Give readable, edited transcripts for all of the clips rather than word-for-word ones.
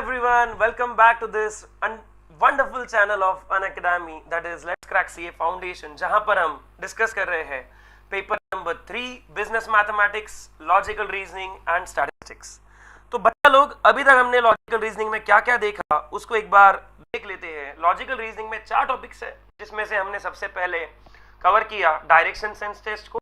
everyone, welcome back to this wonderful channel of Unacademy, that is Let's Crack CA Foundation, जहां पर हम discuss कर रहे हैं paper number 3 business mathematics, logical reasoning and statistics. तो बच्चा लोग, अभी तक हमने लॉजिकल रीजनिंग में क्या क्या देखा उसको एक बार देख लेते हैं। लॉजिकल रीजनिंग में 4 टॉपिक्स है, जिसमें से हमने सबसे पहले कवर किया डायरेक्शन सेंस टेस्ट को,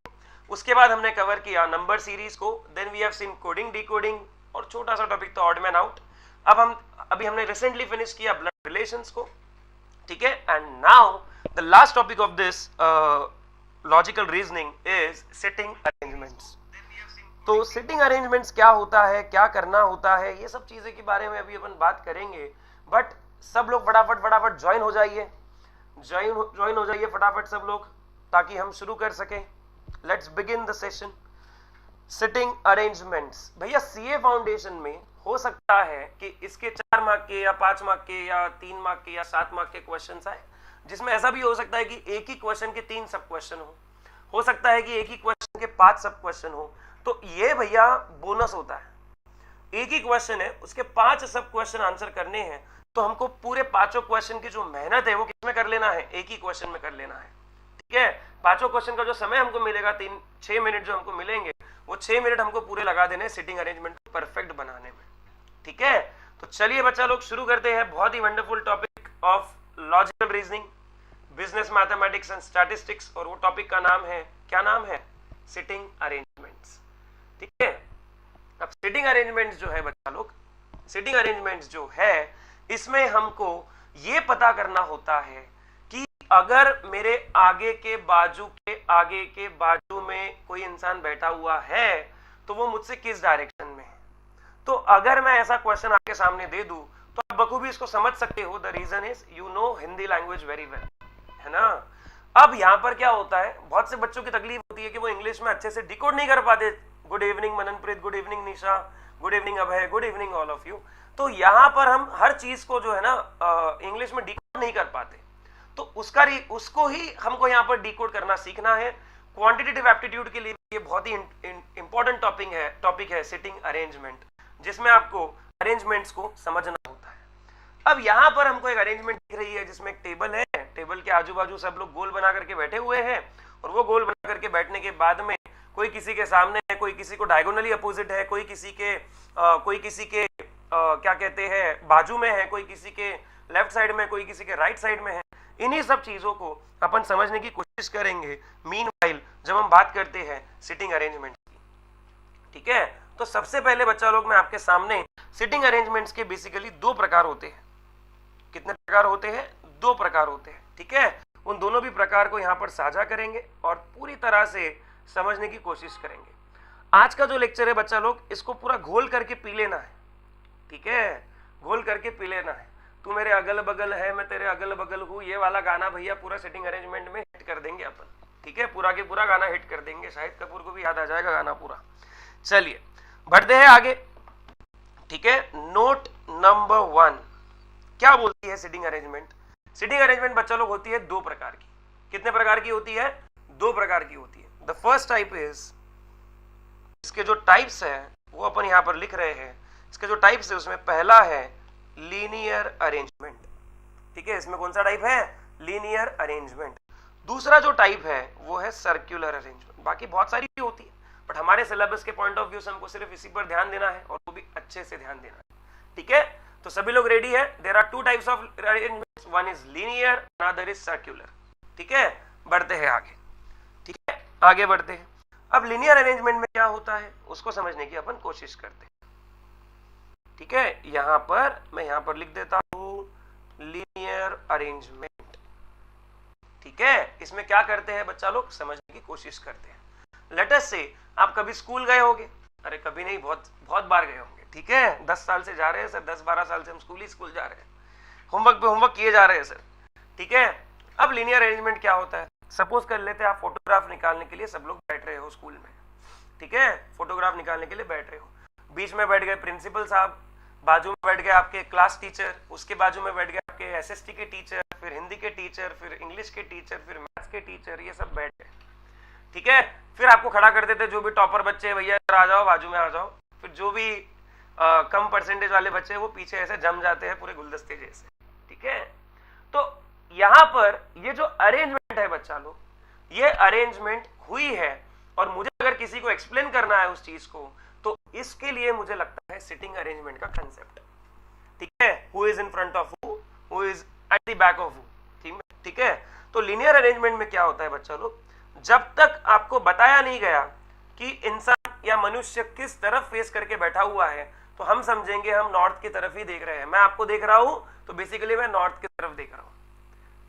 उसके बाद हमने कवर किया नंबर सीरीज को, then we have seen coding decoding और छोटा सा टॉपिक तो ऑड मैन आउट। अभी हमने रिसेंटली फिनिश किया ब्लड रिलेशंस को, ठीक है। And now the last topic of this logical reasoning is sitting arrangements. तो सिटिंग अरेंजमेंट्स क्या होता है, क्या करना होता है, ये सब चीजें के बारे में अभी अपन बात करेंगे। बट सब लोग फटाफट ज्वाइन हो जाइए, ज्वाइन हो जाइए फटाफट सब लोग, ताकि हम शुरू कर सकें। Let's begin the session. Sitting arrangements भैया सीए फाउंडेशन में हो सकता है कि इसके 4 मार्क के या 5 मार्क के या 3 मार्क के या 7 मार्क के क्वेश्चंस आए, जिसमें ऐसा भी हो सकता है कि एक ही क्वेश्चन के 3 सब क्वेश्चन हो सकता है कि एक ही क्वेश्चन के 5 सब क्वेश्चन हो। तो ये भैया बोनस होता है, एक ही क्वेश्चन है उसके 5 सब क्वेश्चन आंसर करने हैं, तो हमको पूरे 5 क्वेश्चन की जो मेहनत है वो किसमें कर लेना है, एक ही क्वेश्चन में कर लेना है, ठीक है। 5 क्वेश्चन का जो समय हमको मिलेगा 6 मिनट जो हमको मिलेंगे, वो 6 मिनट हमको पूरे लगा देने सिटिंग अरेंजमेंट परफेक्ट बनाने में, ठीक है। तो चलिए बच्चा लोग शुरू करते हैं। बहुत ही wonderful topic of logical reasoning, business mathematics and statistics, और वो टॉपिक का नाम है, क्या नाम है, सिटिंग अरेंजमेंट्स, ठीक है। अब सिटिंग अरेंजमेंट्स जो है बच्चा लोग, सिटिंग अरेंजमेंट्स जो है, इसमें हमको ये पता करना होता है कि अगर मेरे आगे के बाजू में कोई इंसान बैठा हुआ है तो वो मुझसे किस डायरेक्शन में है। तो अगर मैं ऐसा क्वेश्चन आपके सामने दे दूं तो आप बखूबी इसको समझ सकते हो। The reason is you know Hindi language very well, है ना। अब यहां पर क्या होता है, बहुत से बच्चों की तकलीफ होती है कि वो इंग्लिश में अच्छे से डिकोड नहीं कर पाते। Good evening Mananpreet, good evening Nisha, good evening Abhay, good evening all of you. तो यहां पर हम हर चीज को जो है ना इंग्लिश में डिकोड नहीं कर पाते, तो उसको ही हमको यहाँ पर डिकोड करना सीखना है। क्वांटिटेटिव एप्टीट्यूड के लिए ये बहुत ही इंपॉर्टेंट टॉपिक है सिटिंग अरेंजमेंट, जिसमें आपको अरेंजमेंट्स को समझना होता है। अब यहाँ पर हमको एक अरेंजमेंट दिख रही है जिसमें एक टेबल है, टेबल के आजू बाजू सब लोग गोल बना करके बैठे हुए हैं, और वो गोल बना करके बैठने के बाद में कोई किसी के सामने है, कोई किसी को डायगोनली अपोजिट है, कोई किसी के क्या कहते हैं बाजू में है, कोई किसी के लेफ्ट साइड में, कोई किसी के राइट साइड में है। इन्हीं सब चीजों को अपन समझने की कोशिश करेंगे मीनवाइल जब हम बात करते हैं सिटिंग अरेंजमेंट की, ठीक है। तो सबसे पहले बच्चा लोग, मैं आपके सामने सिटिंग अरेंजमेंट्स के बेसिकली 2 प्रकार होते हैं। कितने प्रकार होते हैं? 2 प्रकार होते हैं, ठीक है। उन दोनों भी प्रकार को यहाँ पर साझा करेंगे और पूरी तरह से समझने की कोशिश करेंगे। आज का जो लेक्चर है बच्चा लोग, इसको पूरा घोल करके पी लेना है, ठीक है, घोल करके पी लेना है। तू मेरे अगल बगल है, मैं तेरे अगल बगल हूँ, ये वाला गाना भैया पूरा सिटिंग अरेंजमेंट में हिट कर देंगे अपन, ठीक है। पूरा के पूरा गाना हिट कर देंगे, शाहिद कपूर को भी याद आ जाएगा गाना पूरा। चलिए बढ़ते हैं आगे, ठीक है। नोट नंबर 1 क्या बोलती है सिटिंग अरेंजमेंट? सिटिंग अरेंजमेंट बच्चा लोग होती है 2 प्रकार की। कितने प्रकार की होती है? 2 प्रकार की होती है। द फर्स्ट टाइप इज, इसके जो टाइप्स है वो अपन यहां पर लिख रहे हैं। इसके जो टाइप्स है उसमें पहला है लीनियर अरेंजमेंट, ठीक है। इसमें कौन सा टाइप है? Linear arrangement. दूसरा जो टाइप है वो है सर्कुलर अरेंजमेंट। बाकी बहुत सारी होती है, बट हमारे सिलेबस के पॉइंट ऑफ व्यू से हमको सिर्फ इसी पर ध्यान देना है, और वो भी अच्छे से ध्यान देना है, ठीक है। तो सभी लोग रेडी है? There are 2 types of arrangements, one is linear, another is circular, ठीक है। बढ़ते हैं आगे, ठीक है, आगे बढ़ते हैं। अब लीनियर अरेंजमेंट में क्या होता है उसको समझने की अपन कोशिश करते हैं, ठीक है। यहां पर मैं यहां पर लिख देता हूं लीनियर अरेंजमेंट, ठीक है। इसमें क्या करते हैं बच्चा लोग, समझने की कोशिश करते हैं। लेट अस से आप कभी स्कूल गए होंगे, अरे कभी नहीं, बहुत बार गए होंगे, ठीक है। 10 साल से जा रहे हैं सर, 10-12 साल से हम स्कूल जा रहे हैं, होमवर्क पे होमवर्क किए जा रहे हैं सर, ठीक है। अब लीनियर अरेंजमेंट क्या होता है? सपोज कर लेते हैं आप फोटोग्राफ निकालने के लिए सब लोग बैठ रहे हो स्कूल में, ठीक है। फोटोग्राफ निकालने के लिए बैठ रहे हो, बीच में बैठ गए प्रिंसिपल साहब, बाजू में बैठ गए आपके क्लास टीचर, उसके बाजू में बैठ गए आपके एसएसटी के टीचर, फिर हिंदी के टीचर, फिर इंग्लिश के टीचर, फिर मैथ्स के टीचर, ये सब बैठ गए, ठीक है। फिर आपको खड़ा कर देते जो भी टॉपर बच्चे, भैया आ जाओ, बाजू में आ जाओ। फिर जो भी कम परसेंटेज वाले बच्चे वो पीछे ऐसे जम जाते हैं पूरे गुलदस्ते जैसे, ठीक है। तो यहां पर ये जो अरेंजमेंट है बच्चा लोग, ये अरेंजमेंट हुई है और मुझे अगर किसी को एक्सप्लेन करना है उस चीज को, तो इसके लिए मुझे लगता है सिटिंग अरेंजमेंट का कंसेप्ट, ठीक है। Who is in front of who is at the back of who, ठीक है। तो लीनियर अरेंजमेंट में क्या होता है बच्चा लोग, जब तक आपको बताया नहीं गया कि इंसान या मनुष्य किस तरफ फेस करके बैठा हुआ है, तो हम समझेंगे हम नॉर्थ की तरफ ही देख रहे हैं। मैं आपको देख रहा हूं तो बेसिकली मैं नॉर्थ की तरफ देख रहा हूं,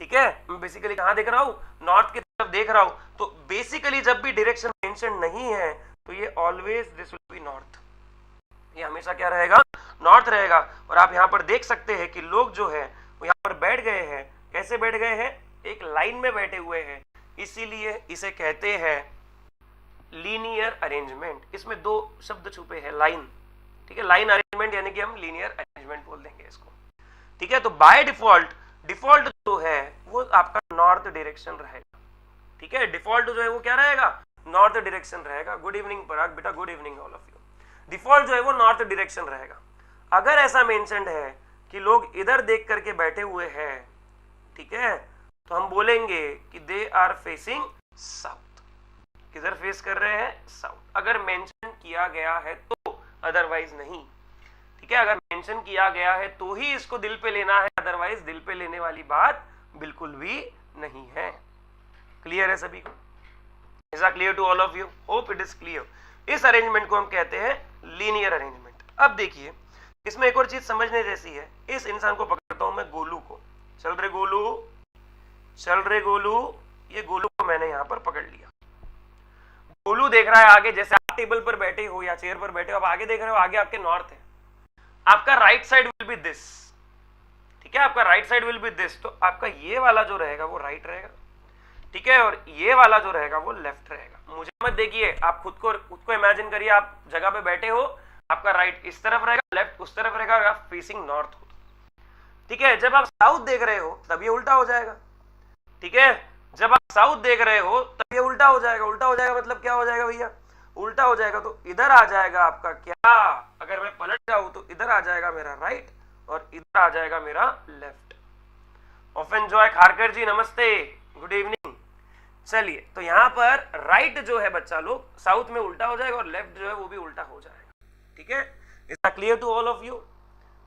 ठीक है। मैं बेसिकली कहां देख रहा हूं, नॉर्थ की तरफ देख रहा हूं। तो बेसिकली जब भी डायरेक्शन मेंशन नहीं है तो ये always this will be north, ये हमेशा क्या रहेगा, नॉर्थ रहेगा। और आप यहां पर देख सकते हैं कि लोग जो है वो यहां पर बैठ गए हैं। कैसे बैठ गए हैं, एक लाइन में बैठे हुए हैं, इसीलिए इसे कहते हैं लीनियर अरेंजमेंट। इसमें दो शब्द छुपे हैं, लाइन, ठीक है। लाइन अरेंजमेंट यानी कि हम लीनियर अरेंजमेंट बोल देंगे इसको, ठीक है। तो बाय डिफॉल्ट जो है वो आपका नॉर्थ डायरेक्शन रहेगा, ठीक है। डिफॉल्ट जो है वो क्या रहेगा, नॉर्थ डायरेक्शन रहेगा। गुड इवनिंग पराग बेटा, good evening all of you. Default जो है वो नॉर्थ डायरेक्शन रहेगा। अगर ऐसा मेंशन्ड है कि लोग इधर देख करके बैठे हुए हैं, ठीक है, तो हम बोलेंगे कि दे आर फेसिंग साउथ। किधर फेस कर रहे हैं, साउथ। अगर मेंशन किया गया है तो, अदरवाइज नहीं, ठीक है। अगर मेंशन किया गया है तो ही इसको दिल पे लेना है, अदरवाइज दिल पे लेने वाली बात बिल्कुल भी नहीं है। क्लियर है सभी को? Is that clear to all of you? Hope it is clear. इस अरेंजमेंट को हम कहते हैं लीनियर अरेंजमेंट। अब देखिए इसमें एक और चीज समझने जैसी है। इस इंसान को पकड़ता हूं मैं, गोलू को। चल रे गोलू, चल रे गोलू। ये गोलू को मैंने यहां पर पकड़ लिया। गोलू देख रहा है आगे, जैसे आप टेबल पर बैठे हो या चेयर पर बैठे हो, आप आगे देख रहे हो, आगे आपके नॉर्थ है। आपका right side will be this, ठीक है। आपका right side will be this. तो आपका ये वाला जो रहेगा वो राइट रहेगा, ठीक है, और ये वाला जो रहेगा वो लेफ्ट रहेगा। मुझे मत देखिए, आप खुद को इमेजिन करिए, आप जगह पे बैठे हो, आपका राइट इस तरफ रहेगा, लेफ्ट उस तरफ रहेगा, और आप फेसिंग नॉर्थ हो, ठीक है। जब आप साउथ देख रहे हो तब ये उल्टा हो जाएगा, ठीक है। जब आप साउथ देख रहे हो तब ये उल्टा हो जाएगा। उल्टा हो जाएगा मतलब क्या हो जाएगा भैया, उल्टा हो जाएगा तो इधर आ जाएगा आपका क्या, अगर मैं पलट जाऊं तो इधर आ जाएगा मेरा राइट और इधर आ जाएगा मेरा लेफ्ट। ऑफन जॉय खारकर जी नमस्ते, गुड इवनिंग। चलिए, तो यहां पर राइट जो है बच्चा लोग साउथ में उल्टा हो जाएगा और लेफ्ट जो है वो भी उल्टा हो जाएगा, ठीक है। Is that clear to all of you?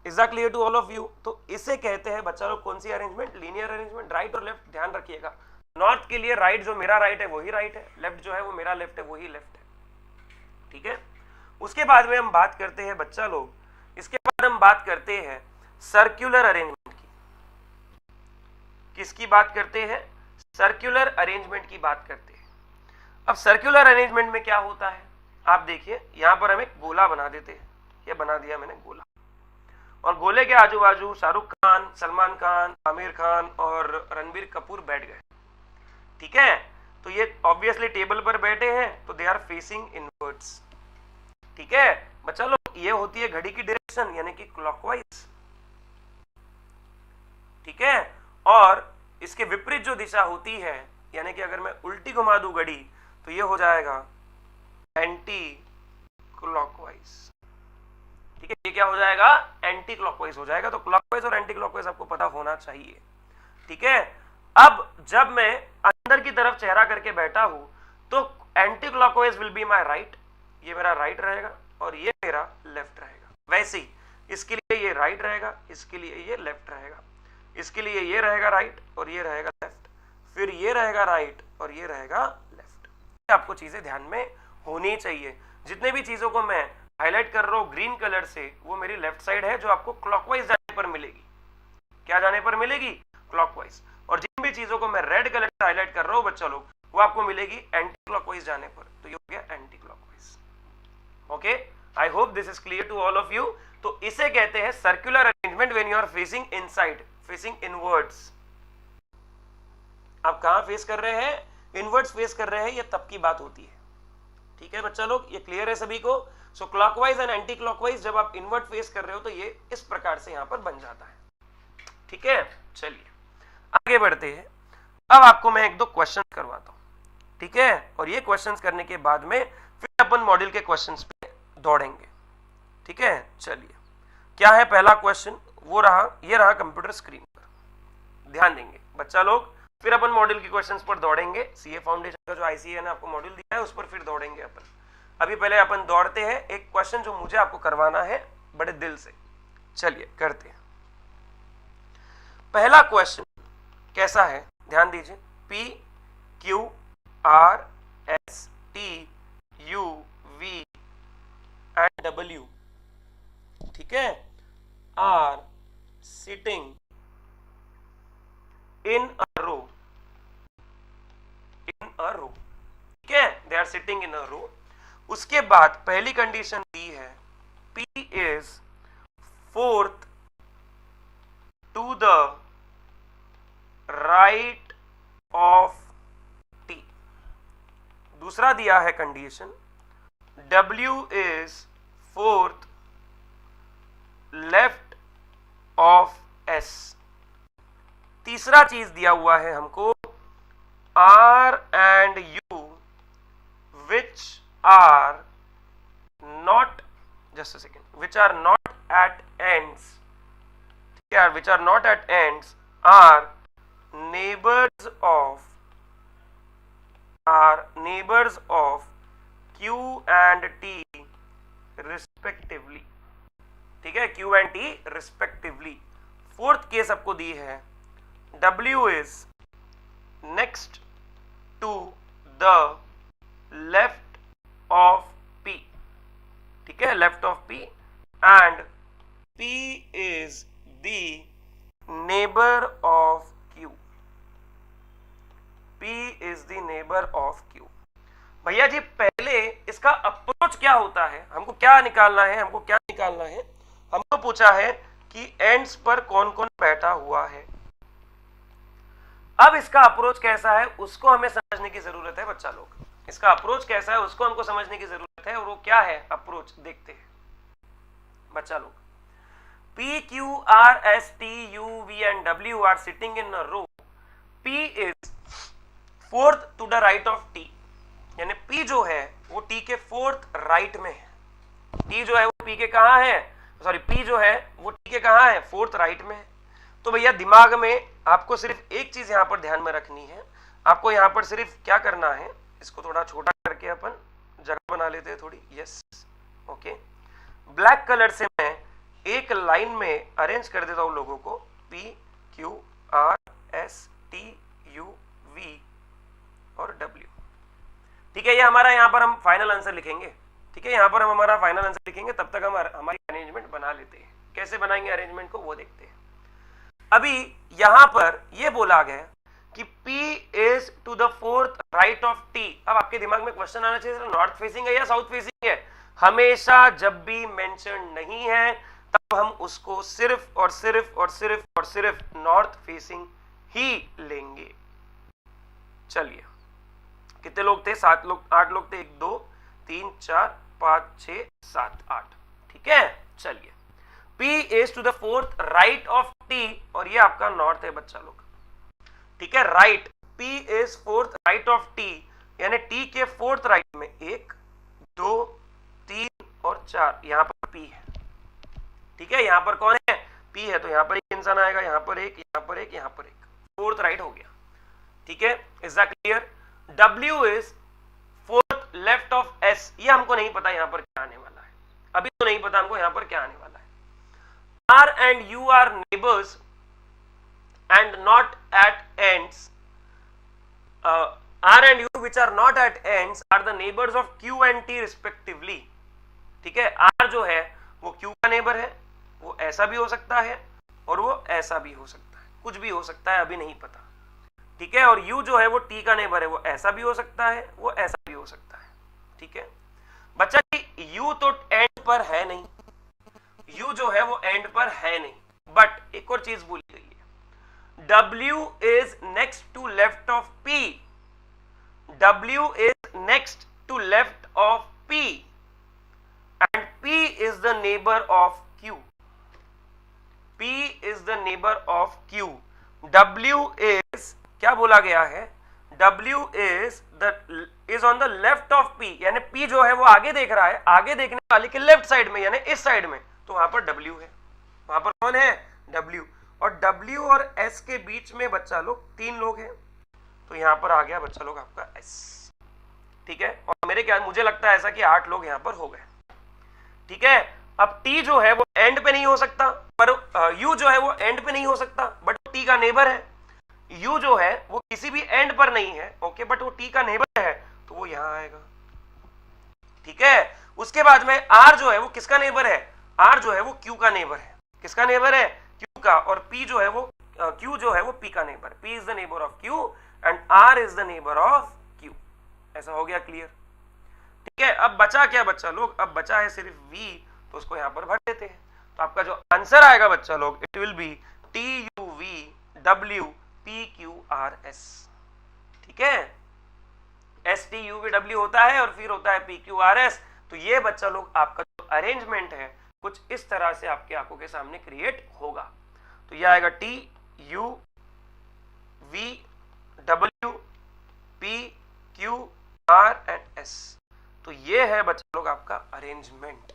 Is that clear to all of you? तो इसे कहते हैं बच्चा लोग कौन सी अरेंजमेंट, लीनियर अरेंजमेंट। राइट और लेफ्ट ध्यान रखिएगा। नॉर्थ के लिए राइट जो मेरा राइट है वही राइट है, लेफ्ट जो है वो मेरा लेफ्ट है वही लेफ्ट है, ठीक है। उसके बाद में हम बात करते हैं बच्चा लोग, इसके बाद हम बात करते हैं सर्कुलर अरेंजमेंट की। किसकी बात करते हैं, सर्कुलर अरेंजमेंट की बात करते हैं। अब सर्कुलर अरेंजमेंट में क्या होता है, आप देखिए यहां पर हम एक गोला बना देते हैं। ये बना दिया मैंने गोला, और गोले के आजू बाजू शाहरुख खान, सलमान खान, आमिर खान और रणबीर कपूर बैठ गए, ठीक है। तो ये ऑब्वियसली टेबल पर बैठे हैं तो दे आर फेसिंग इनवर्ड्स, ठीक है बच्चा लोग। ये होती है घड़ी की डायरेक्शन यानी कि क्लॉकवाइज, ठीक है। और इसके विपरीत जो दिशा होती है, यानी कि अगर मैं उल्टी घुमा दूं घड़ी तो ये हो जाएगा एंटी क्लॉकवाइज, ठीक है। ये क्या हो जाएगा, एंटी क्लॉकवाइज हो जाएगा। तो क्लॉकवाइज और एंटी क्लॉकवाइज आपको पता होना चाहिए, ठीक है। अब जब मैं अंदर की तरफ चेहरा करके बैठा हूं तो anti clockwise will be my right, ये मेरा राइट रहेगा और ये मेरा लेफ्ट रहेगा। वैसे ही इसके लिए ये राइट रहेगा, इसके लिए ये लेफ्ट रहेगा, इसके लिए ये रहेगा राइट और ये रहेगा लेफ्ट, फिर ये रहेगा राइट और ये रहेगा लेफ्ट। आपको चीजें ध्यान में होनी चाहिए। जितने भी चीजों को मैं हाईलाइट कर रहा हूं ग्रीन कलर से, वो मेरी लेफ्ट साइड है जो आपको क्लॉकवाइज जाने पर मिलेगी। क्या जाने पर मिलेगी, क्लॉकवाइज। और जिन भी चीजों को मैं रेड कलर से हाईलाइट कर रहा हूं बच्चा लोग, वो आपको मिलेगी एंटी क्लॉकवाइज जाने पर। तो ये हो गया anti clockwise, okay. I hope this is clear to all of you. तो इसे कहते हैं circular arrangement when you are facing inside, facing inwards. आप कहां फेस कर रहे हैं, इनवर्ड्स फेस कर रहे हैं, ये तब की बात होती है, ठीक है बच्चा लोग। ये क्लियर है सभी को? सो क्लॉकवाइज एंड एंटी क्लॉकवाइज जब आप इनवर्ट फेस कर रहे हो तो ये इस प्रकार से यहां पर बन जाता है, ठीक है। चलिए आगे बढ़ते हैं। अब आपको मैं एक दो क्वेश्चन करवाता हूं, ठीक है। और ये क्वेश्चंस करने के बाद में फिर अपन मॉड्यूल के क्वेश्चंस पे दौड़ेंगे, ठीक ठीक है, चलिए क्या है पहला क्वेश्चन, वो रहा, ये रहा कंप्यूटर स्क्रीन पर, ध्यान देंगे बच्चा लोग। फिर अपन मॉड्यूल के क्वेश्चंस पर दौड़ेंगे, सीए फाउंडेशन का जो आईसीए ने आपको मॉड्यूल दिया है उस पर फिर दौड़ेंगे अपन। अभी पहले अपन दौड़ते हैं एक क्वेश्चन जो मुझे आपको करवाना है बड़े दिल से, चलिए करते हैं। पहला क्वेश्चन कैसा है, ध्यान दीजिए, P Q R S T U V and W, ठीक है, are sitting in a row, ठीक है, they are sitting in a row। उसके बाद पहली कंडीशन दी है P is fourth to the right of T। दूसरा दिया है condition W is fourth left of S। तीसरा चीज दिया हुआ है हमको R and U which are not, just a second, which are not at ends, which are not at ends are neighbors of Q and T respectively, ठीक है, Q and T respectively। Fourth case आपको दी है W is next to the left of P, ठीक है, left of P, and P is the neighbor of Q, P is the neighbor of Q। भैया जी पहले इसका approach क्या होता है, हमको क्या निकालना है, हमको पूछा है कि एंड्स पर कौन कौन बैठा हुआ है। अब इसका अप्रोच कैसा है उसको हमें समझने की जरूरत है बच्चा लोग, इसका अप्रोच कैसा है उसको हमको समझने की जरूरत है, और वो क्या है अप्रोच, देखते हैं बच्चा लोग। P Q R S T U V and W are sitting in a row, P is fourth to the right of T, यानी P जो है वो T के फोर्थ राइट में है, T जो है वो P के कहाँ है, सॉरी P जो है वो T के कहाँ है, फोर्थ राइट में है। तो भैया दिमाग में आपको सिर्फ एक चीज यहां पर ध्यान में रखनी है, आपको यहां पर सिर्फ क्या करना है, इसको थोड़ा छोटा करके अपन जगह बना लेते हैं थोड़ी, यस ओके। ब्लैक कलर से मैं एक लाइन में अरेंज कर देता हूं लोगों को, P Q R S T U V और W, ठीक है। ये हमारा यहां पर हम फाइनल आंसर लिखेंगे, ठीक है, यहां पर हम हमारा फाइनल आंसर लिखेंगे, तब तक हम हमारी अरेंजमेंट बना लेते हैं। कैसे बनाएंगे अरेंजमेंट को वो देखते हैं। अभी यहां पर ये बोला गया कि P is to the fourth right of T। अब आपके दिमाग में क्वेश्चन आना चाहिए नॉर्थ फेसिंग है या साउथ फेसिंग है। हमेशा जब भी मेंशन नहीं है तब हम उसको सिर्फ और सिर्फ और सिर्फ और सिर्फ नॉर्थ फेसिंग ही लेंगे। चलिए कितने लोग थे, 7 लोग, 8 लोग थे, 1 2 3 4 5 6 7 8, ठीक है। चलिए P is to the fourth right of T, और ये आपका नॉर्थ है बच्चा लोग, ठीक है, right. P is fourth right of T, यानी T के फोर्थ राइट में 1 2 3 और 4 यहां पर P है, ठीक है। यहां पर कौन है, P है, तो यहां पर एक इंसान आएगा, यहां पर एक, यहां पर एक, यहां पर एक, फोर्थ राइट हो गया, ठीक है। Is that clear. W is fourth left of S, ये हमको नहीं पता यहां पर क्या आने वाला है, अभी तो नहीं पता हमको यहां पर क्या आने वाला है। R and U are neighbors and not at ends. R and U which are not at ends are the neighbors of Q and T respectively, ठीक है। R जो है वो Q का नेबर है, वो ऐसा भी हो सकता है और वो ऐसा भी हो सकता है, कुछ भी हो सकता है, अभी नहीं पता, ठीक है। और U जो है वो T का नेबर है, वो ऐसा भी हो सकता है, वो ऐसा भी हो सकता है, ठीक है। बच्चा जी U तो एंड पर है नहीं, U जो है वो एंड पर है नहीं, बट एक और चीज भूल गई है, W is next to left of P, W is next to left of P and P is the neighbor of Q, P is the neighbor of Q। W is क्या बोला गया है, W is on the left of P, यानी P जो है वो आगे देख रहा है, आगे देखने वाले के लेफ्ट साइड में यानी इस साइड में, तो वहां पर W है, वहां पर कौन है? W। और W और S के बीच में बच्चा लोग 3 लोग हैं, तो यहां पर आ गया बच्चा लोग आपका S। ठीक है, और मेरे क्या, मुझे लगता है ऐसा कि 8 लोग यहां पर हो गए। ठीक है, अब T जो है वो एंड पे नहीं हो सकता, पर U जो है वो एंड पे नहीं हो सकता, बट T का नेबर है। U जो है वो किसी भी एंड पर नहीं है, ओके, बट वो T का नेबर है, तो वो यहां आएगा। ठीक है, उसके बाद में R जो है वो किसका नेबर है? R जो है वो Q का नेबर है। किसका नेबर है? Q का। और P जो है वो Q जो है वो P का neighbour. P is the neighbour of Q and R is the neighbour of Q। ऐसा हो गया क्लियर? ठीक है, अब बचा क्या बच्चा लोग? अब बचा है सिर्फ V, तो उसको यहां पर भर देते हैं। तो आपका जो आंसर आएगा बच्चा लोग, इट विल बी TUVWPQRS। ठीक है, STUVW होता है और फिर होता है PQRS। तो ये बच्चा लोग आपका जो अरेंजमेंट है कुछ इस तरह से आपके आंखों के सामने क्रिएट होगा। तो ये आएगा TUVWPQRS। तो ये है बच्चा लोग आपका अरेंजमेंट।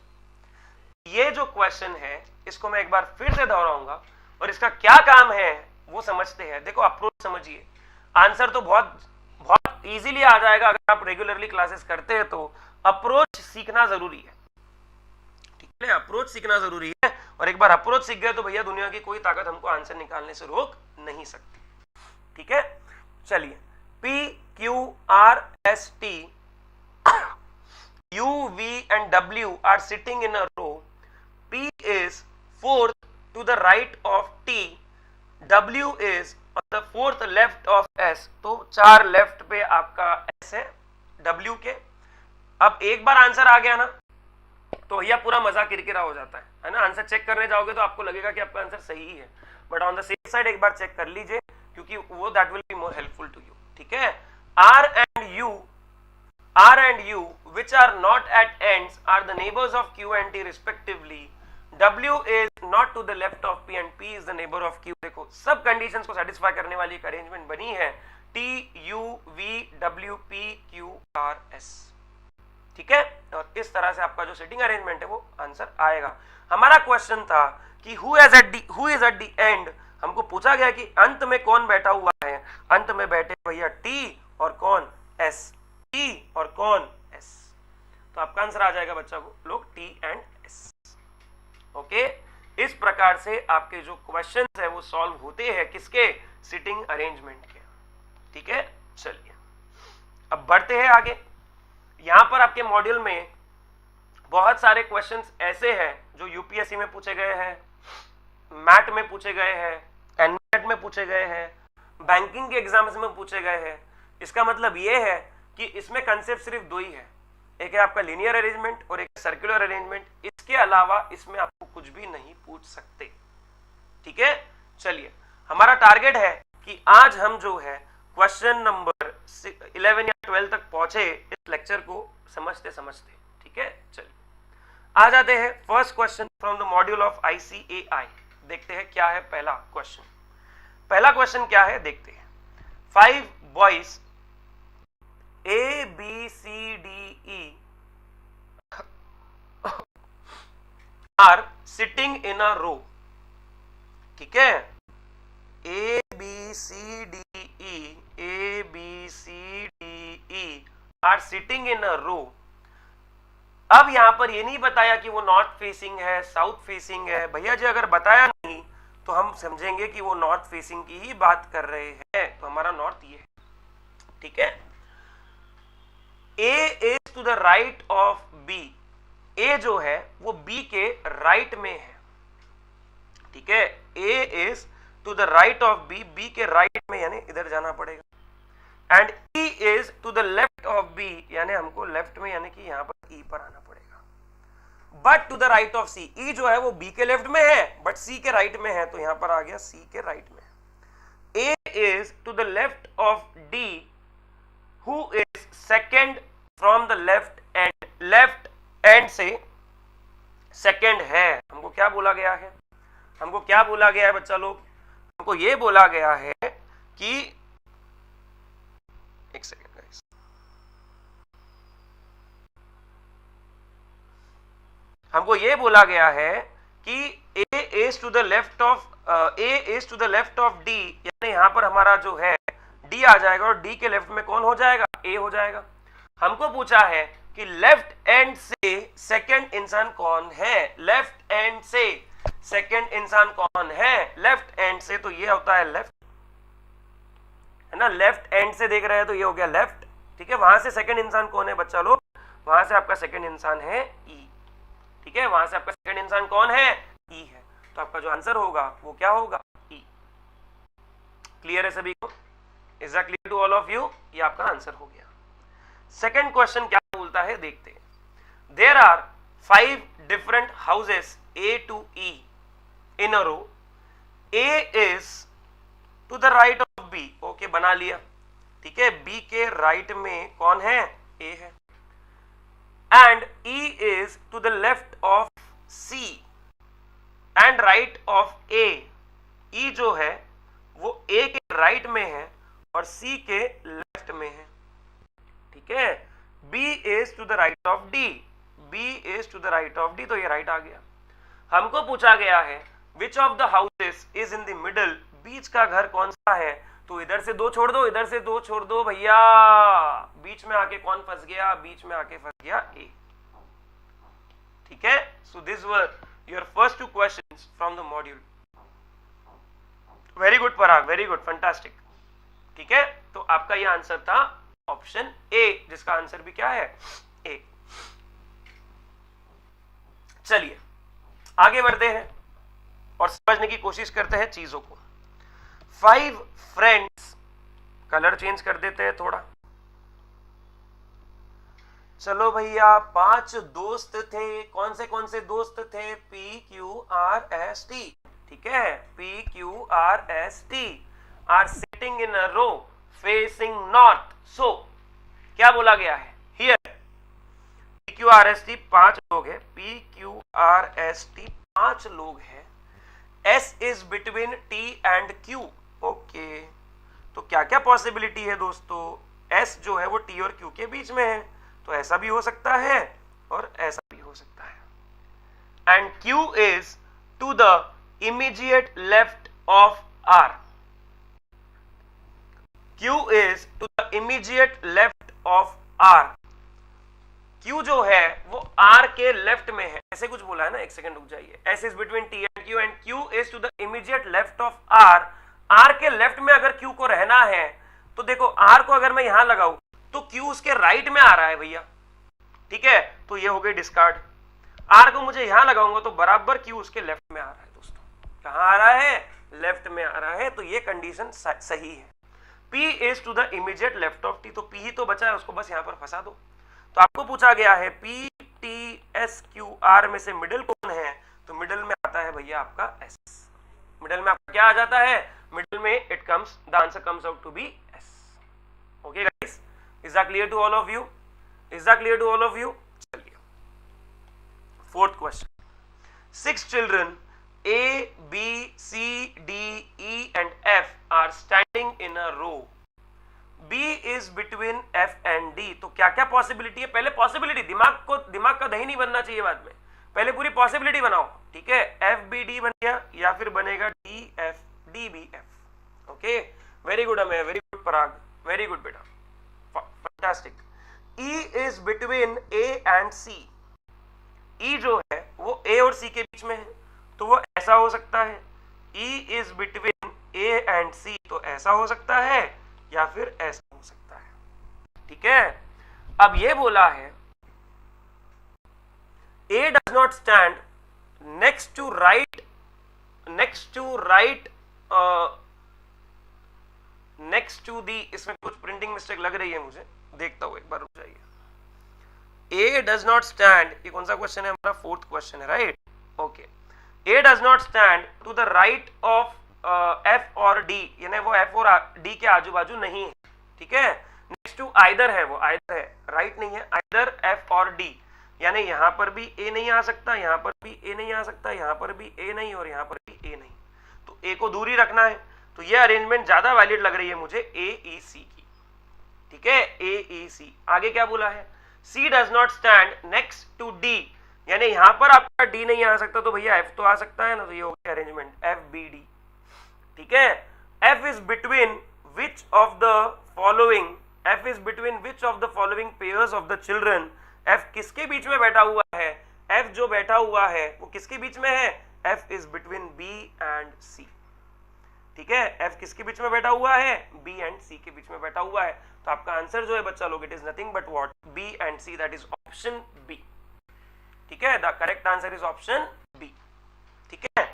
ये जो क्वेश्चन है इसको मैं एक बार फिर से दोहराऊंगा और इसका क्या काम है वो समझते हैं। देखो अप्रोच समझिए, आंसर तो बहुत बहुत इजीली आ जाएगा अगर आप रेगुलरली क्लासेस करते हैं, तो अप्रोच सीखना जरूरी है। ठीक है, अप्रोच सीखना जरूरी है, और एक बार अप्रोच सीख गए तो भैया दुनिया की कोई ताकत हमको आंसर निकालने से रोक नहीं सकती। ठीक है, चलिए, PQRST UV and W are sitting in a row. P is fourth to the right of T, W is on the fourth left of S। तो 4 लेफ्ट पे आपका S है W के। अब एक बार आंसर आ गया ना तो भैया पूरा मजा किरकिरा हो जाता है ना। आंसर चेक करने जाओगे तो आपको लगेगा कि आपका आंसर सही है, but on the safe side एक बार चेक कर लीजिए, क्योंकि वो that will be more helpful to you. ठीक है, R and U which are not at ends are the neighbors of Q and T respectively. W is not to the left of P and P is the neighbor of Q। देखो सब conditions को satisfy करने वाली एक arrangement बनी है TUVWPQRS। ठीक है, और इस तरह से आपका जो सेटिंग अरेंजमेंट है वो आंसर आएगा। हमारा क्वेश्चन था कि who is at the end. हमको पूछा गया कि अंत में कौन बैठा हुआ है। अंत में बैठे भैया T और कौन? S। T और कौन? S। तो आपका आंसर आ जाएगा बच्चा को लोग T एंड S। ओके, इस प्रकार से आपके जो क्वेश्चंस है वो सॉल्व होते हैं किसके? सिटिंग अरेंजमेंट के। ठीक है, चलिए अब बढ़ते हैं आगे। यहां पर आपके मॉड्यूल में बहुत सारे क्वेश्चंस ऐसे हैं जो यूपीएससी में पूछे गए हैं, मैट में पूछे गए हैं, एनमेट में पूछे गए हैं, बैंकिंग के एग्जाम्स में पूछे गए हैं। इसका मतलब ये है कि इसमें कंसेप्ट सिर्फ 2 ही है, एक है आपका लीनियर अरेंजमेंट और एक सर्कुलर अरेंजमेंट। इसके अलावा इसमें आपको कुछ भी नहीं पूछ सकते। ठीक है, चलिए हमारा टारगेट है कि आज हम जो है क्वेश्चन नंबर 11 या 12 तक पहुंचे इस लेक्चर को समझते समझते। ठीक है, चलिए आ जाते हैं first question from the module of ICAI। देखते हैं क्या है पहला क्वेश्चन। पहला क्वेश्चन क्या है देखते हैं। 5 boys ABCDE are sitting in a row। ठीक है, ABCDE are sitting in a row। अब यहां पर ये नहीं बताया कि वो नॉर्थ फेसिंग है, साउथ फेसिंग है। भैया जी अगर बताया नहीं तो हम समझेंगे कि वो नॉर्थ फेसिंग की ही बात कर रहे हैं, तो हमारा नॉर्थ ये है। ठीक है, A is to the right of B। A जो है वो B के राइट में है। ठीक है, A is to the right of B, B के राइट में यानी इधर जाना पड़ेगा। And E is to the left of B, यानी हमको लेफ्ट में यानी कि यहां पर E पर आना पड़ेगा। But to the right of C, E जो है वो B के लेफ्ट में है बट C के राइट में है, तो यहां पर आ गया C के राइट में। A is to the left of D who is second from the left end। Left and से सेकंड है। हमको क्या बोला गया है? हमको क्या बोला गया है बच्चा लोग? हमको ये बोला गया है कि एक सेकेंड गाइस, हमको ये बोला गया है कि a is to the left of a is to the left of d, यानी यहां पर हमारा जो है d आ जाएगा और d के लेफ्ट में कौन हो जाएगा, a हो जाएगा। हमको पूछा है कि लेफ्ट एंड से सेकंड इंसान कौन है, लेफ्ट एंड से सेकंड इंसान कौन है, लेफ्ट एंड से तो ये होता है लेफ्ट, है ना, लेफ्ट एंड से देख रहे हैं तो ये हो गया लेफ्ट, ठीक है। वहां से सेकंड इंसान कौन है बच्चा लोग, वहां से आपका सेकंड इंसान है ई, ठीक है, वहां से आपका सेकंड इंसान कौन है, ई है, तो आपका जो आंसर होगा वो क्या होगा, ई। क्लियर है सभी को, is that clear to all of you, ये आपका आंसर हो गया। सेकंड क्वेश्चन क्या बोलता है देखते हैं। There are 5 different houses A to E in a row, A is to the right of B, okay बना लिया, ठीक है, बी के राइट में कौन है, ए है, and E is to the left of C and right of A, E जो है वो A के राइट में है और C के लेफ्ट में है, ठीक है। B is to the right of D, B is to the right of D, तो ये राइट आ गया। हमको पूछा गया है which of the houses is in the middle, बीच का घर कौन सा है, तो इधर से 2 छोड़ दो, इधर से 2 छोड़ दो भैया, बीच में आके कौन फंस गया, बीच में आके फंस गया ए, ठीक है। So this were your first 2 questions from the module. Very good Parag, very good, fantastic, ठीक है। तो आपका ये आंसर था ऑप्शन ए, जिसका आंसर भी क्या है, ए। चलिए आगे बढ़ते हैं और समझने की कोशिश करते हैं चीजों को। 5 फ्रेंड्स, कलर चेंज कर देते हैं थोड़ा, चलो भैया 5 दोस्त थे, कौन से दोस्त थे, P Q R S T, ठीक है, P Q R S T are sitting in a row facing north. So क्या बोला गया है here, P Q R S T 5 लोग है, P Q R S T 5 लोग है, S is between T and Q, okay. तो क्या क्या पॉसिबिलिटी है दोस्तों, एस जो है वो टी और क्यू के बीच में है, तो ऐसा भी हो सकता है और ऐसा भी हो सकता है। And Q is to the immediate left of R, Q is to the immediate left of R, Q जो है वो R के लेफ्ट में है, ऐसे कुछ बोला है ना, एक सेकंड रुक जाइए, S is between T and Q and Q is to the immediate left of R, R के लेफ्ट में अगर Q को रहना है तो देखो R को अगर मैं यहां लगाऊं तो Q उसके राइट में आ रहा है भैया, ठीक है, तो ये हो गई डिस्कार्ड। R को मुझे यहां लगाऊंगा तो बराबर Q उसके लेफ्ट में आ रहा है दोस्तों, कहां आ रहा है, लेफ्ट में आ रहा है, तो ये कंडीशन सही है। P is to the immediate left of T, तो P ही तो बचा है, उसको बस यहां पर फंसा दो। तो आपको पूछा गया है P T S Q R में से मिडिल कौन है, तो मिडिल में आता है भैया आपका S, मिडिल में आपका क्या आ जाता है, मिडिल में it comes, the answer comes out to be S, okay guys, is that clear to all of you, is that clear to all of you. चलिए 4th question, 6 children A B C D E and F are standing in a row, B is between F and D, तो क्या क्या possibility है, पहले possibility, दिमाग का दही नहीं बनना चाहिए बाद में, पहले पूरी पॉसिबिलिटी बनाओ, ठीक है। F B D बन गया या फिर बनेगा D F D B F, okay, very good Amey, very good Parag, very good बेटा, fantastic. E is between A and C, E जो है वो A और C के बीच में है, तो वो ऐसा हो सकता है, E is between A and C, तो ऐसा हो सकता है या फिर ऐसा हो सकता है, ठीक है। अब ये बोला है A does not stand next to right next to the, इसमें कुछ प्रिंटिंग मिस्टेक लग रही है मुझे, देखता हूं एक बार, रुक जाइए। A does not stand, ये कौन सा क्वेश्चन है हमारा, 4th क्वेश्चन है, right, okay. A does not stand to the right of F और D, यानी वो F और D के आजू बाजू नहीं है, ठीक है। नेक्स्ट टू आइदर है, वो आइदर है, राइट नहीं है, आइदर F और D, यानी यहां पर भी A नहीं आ सकता, यहां पर भी A नहीं आ सकता, यहां पर भी A नहीं और यहां पर भी A नहीं, तो A को दूरी रखना है, तो ये अरेंजमेंट ज्यादा वैलिड लग रही है मुझे A E C की, ठीक है, AEC। आगे क्या बोला है, C does not stand next to D, यानी यहां पर आपका D नहीं आ सकता तो भैया F तो आ सकता है ना, तो ये हो गया अरेंजमेंट FBD। ठीक है, F is between which of the following, F is between which of the following pairs of the children, F किसके बीच में बैठा हुआ है, F जो बैठा हुआ है वो किसके बीच में है, F is between B and C। ठीक है, F किसके बीच में बैठा हुआ है, B एंड C के बीच में बैठा हुआ है, तो आपका आंसर जो है बच्चा लोग, it is nothing but what, B and C, that is option B। ठीक है, the correct answer is option B। ठीक है,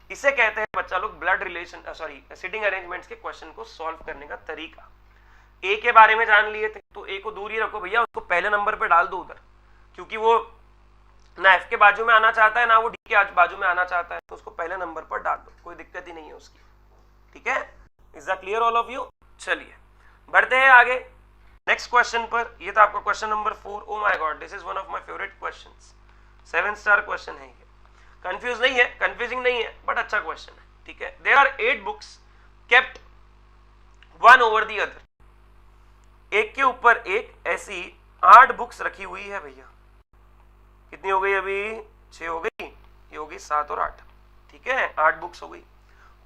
इसे कहते हैं बच्चा लोग blood relation, sorry sitting arrangements के क्वेश्चन को सॉल्व करने का तरीका। ए के बारे में जान लिए थे तो ए को दूर ही रखो भैया, उसको पहले नंबर पे डाल दो उधर, क्योंकि वो ना एफ के बाजू में आना चाहता है ना वो डी के बाजू में आना चाहता है, तो उसको पहले नंबर पर डाल दो, कोई दिक्कत ही नहीं है उसकी। ठीक है, is that clear all of you? चलिए बढ़ते हैं आगे नेक्स्ट क्वेश्चन पर। ये था आपका question number 4। Oh my God, this is one of my favourite questions, 7 star question है ये। कंफ्यूज नहीं है, कंफ्यूजिंग नहीं है, बट अच्छा क्वेश्चन है। ठीक है, there are 8 books kept one over the other, एक के ऊपर एक ऐसी 8 बुक्स रखी हुई है भैया। कितनी हो गई अभी, 6 हो गई, ये हो गई 7 और 8। ठीक है, 8 बुक्स हो गई।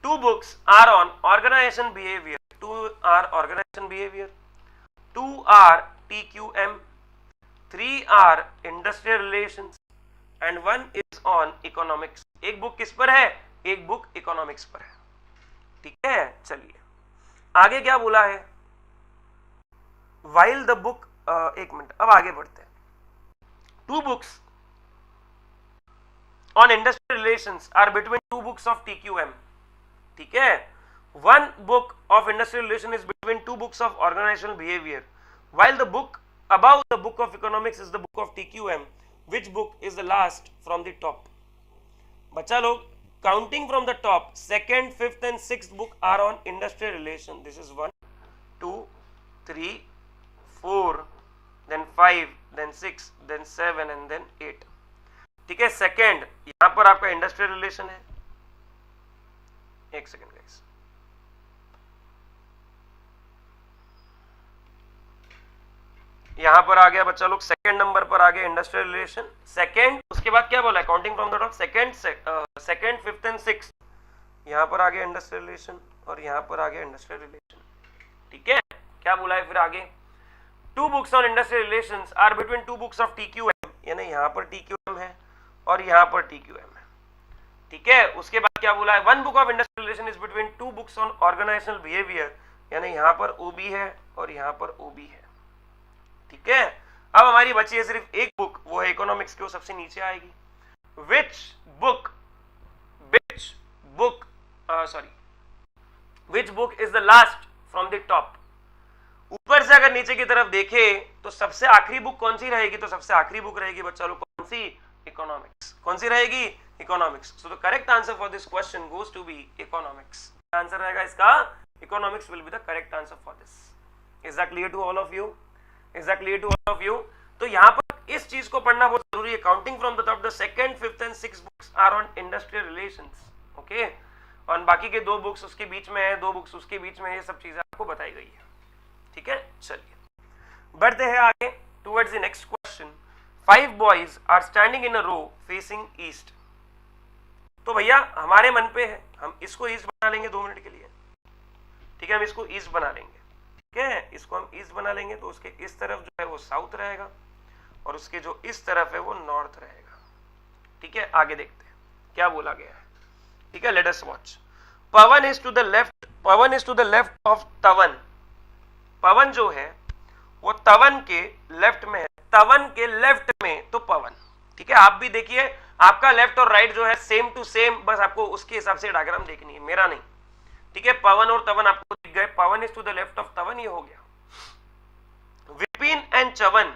2 books are on organisation behaviour, 2 are organisation behaviour, 2 are TQM, 3 are industrial relations and 1 is on economics. एक बुक किस पर है, एक बुक इकोनॉमिक्स पर है। ठीक है, चलिए आगे क्या बोला है, वाइल द बुक, एक मिनट अब आगे बढ़ते हैं। 2 books on industrial relations are between 2 books of TQM। ठीक है, 1 book of industrial relation is between 2 books of organisational behaviour, while the book above the book of economics is the book of TQM. Which book is the last from the top? बच्चा लोग counting from the top, 2nd, 5th and 6th book are on industrial relation. This is 1, 2, 3, 4, then 5, then 6, then 7 and then 8. ठीक है, second यहां पर आपका industrial relation है। एक second guys, यहां पर आ गया बच्चा लोग, सेकंड नंबर पर आ गया इंडस्ट्रियल रिलेशन, सेकंड। उसके बाद क्या बोला है, counting from the top, second, 5th and 6th, यहां पर आ गया इंडस्ट्रियल रिलेशन और यहां पर आ गया इंडस्ट्रियल रिलेशन। ठीक है, क्या बोला है फिर आगे, 2 books on industrial relations are between 2 books of TQM, यानी यहां पर TQM है और यहां पर TQM है। ठीक है, उसके बाद क्या बोला है, 1 book of industrial relation is between 2 books on organisational behaviour, यानी यहां पर OB है और यहां पर OB है। ठीक है, अब हमारी बची है सिर्फ एक बुक, वो है इकोनॉमिक्स की, वो सबसे नीचे आएगी। Which book is the last from the top. ऊपर से अगर नीचे की तरफ देखे तो सबसे आखिरी बुक कौन सी रहेगी, तो सबसे आखिरी बुक रहेगी बच्चा लोग कौन सी, इकोनॉमिक्स। कौन सी रहेगी, economics. So the correct answer for this question goes to be economics. Answer रहेगा इसका economics will be the correct answer for this. Is that clear to all of you? Is that clear to all of you? तो यहाँ पर इस चीज को पढ़ना बहुत जरूरी है। Counting from the top, the 2nd, 5th and 6th books are on industrial relations. Okay, और बाकी के 2 बुक्स उसके बीच में है, 2 बुक्स उसके बीच में, ये सब चीजें आपको बताई गई है। ठीक है, चलिए बढ़ते हैं आगे towards the next question. 5 boys are standing in a row facing east. तो भैया हमारे मन पे है, हम इसको ईस्ट बना लेंगे 2 मिनट के लिए। ठीक है, हम इसको ईस्ट बना लेंगे। ठीक है, इसको हम ईस्ट बना लेंगे तो उसके इस तरफ जो है वो साउथ रहेगा और उसके जो इस तरफ है वो नॉर्थ रहेगा। ठीक है, आगे देखते हैं क्या बोला गया है। ठीक है, let us watch. Pawan is to the left of Tavan. Pawan जो है वो तवन के लेफ्ट में है, तवन के लेफ्ट में तो पवन। ठीक है, आप भी देखिए, आपका लेफ्ट और राइट जो है सेम टू सेम, बस आपको उसके हिसाब से डायग्राम देखनी है, मेरा नहीं। ठीक है, पवन और तवन आपको दिख गए, Pawan is to the left of Tavan, ये हो गया। Vipin and Chavan,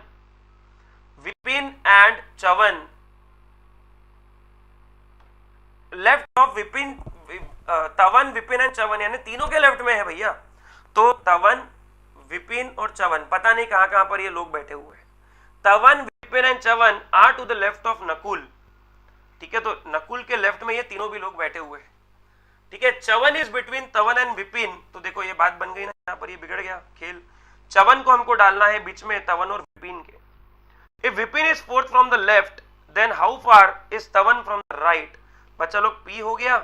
Vipin and Chavan left of Vipin, Tavan, Vipin and Chyavan, यानी तीनों के लेफ्ट में है भैया। तो तवन, विपिन और चवन, पता नहीं कहां कहां पर ये लोग बैठे हुए हैं। Tavan, Vipin and Chavan are to the left of Nakul. ठीक है, तो नकुल के लेफ्ट में ये तीनों भी लोग बैठे हुए हैं। ठीक है, चवन इज बिटवीन तवन एंड विपिन, तो देखो ये बात बन गई ना, यहां पर ये बिगड़ गया खेल। च्यवन को हमको डालना है बीच में तवन और विपिन के। If Vipin is fourth from the left then how far is Tavan from the right? बच्चा लोग P हो गया,